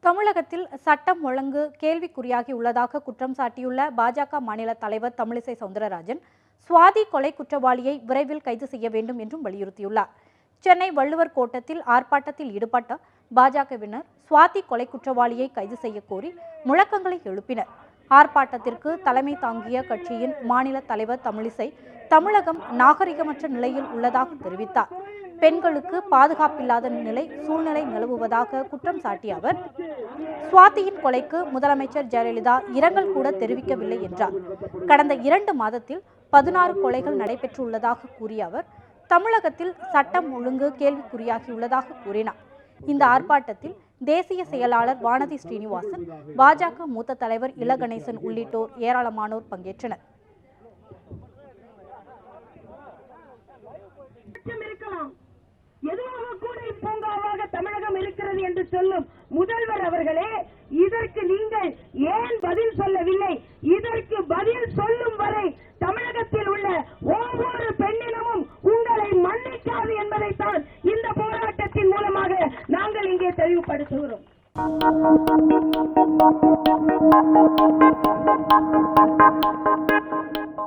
தமிழகத்தில் சட்டம் ஒழுங்கு கேள்விக்குறியாகி உள்ளதாக குற்றம் சாட்டியுள்ள பாஜக மாநில தலைவர் தமிழிசை சவுந்தரராஜன் சுவாதி கொலை குற்றவாளியை விரைவில் கைது செய்ய வேண்டும் என்றும் வலியுறுத்தியுள்ளார். சென்னை வள்ளுவர் கோட்டத்தில் ஆர்ப்பாட்டத்தில் ஈடுபட்ட பாஜகவினர் சுவாதி கொலை குற்றவாளியை கைது செய்ய கோரி முழக்கங்களை எழுப்பினர். ஆர்ப்பாட்டத்திற்கு தலைமை தாங்கிய கட்சியின் மாநில தலைவர் தமிழிசை தமிழகம் நாகரிகமற்ற நிலையில் உள்ளதாக தெரிவித்தார். பெண்களுக்கு பாதுகாப்பில்லாத சூழ்நிலை நிலவுவதாக குற்றம் சாட்டிய அவர் சுவாதியின் கொலைக்கு முதலமைச்சர் ஜெயலலிதா இரங்கல் கூட தெரிவிக்கவில்லை என்றார். கடந்த 2 மாதத்தில் 16 கொலைகள் நடைபெற்றுள்ளதாக கூறிய அவர் தமிழகத்தில் சட்டம் ஒழுங்கு கேள்விக்குறியாகியுள்ளதாக கூறினார். இந்த ஆர்ப்பாட்டத்தில் தேசிய செயலாளர் வானதி ஸ்ரீனிவாசன், பாஜக மூத்த தலைவர் இலகணேசன் உள்ளிட்டோர் ஏராளமானோர் பங்கேற்றனர். பூங்காவாக தமிழகம் இருக்கிறது என்று சொல்லும் முதல்வர் அவர்களே, இதற்கு நீங்கள் ஏன் பதில் சொல்லவில்லை? இதற்கு பதில் சொல்லும் வரை தமிழகத்தில் உள்ள ஒவ்வொரு பெண்ணினமும் உங்களை மன்னிக்காது என்பதைத்தான் இந்த போராட்டத்தின் மூலமாக நாங்கள் இங்கே தெளிவுபடுத்துகிறோம்.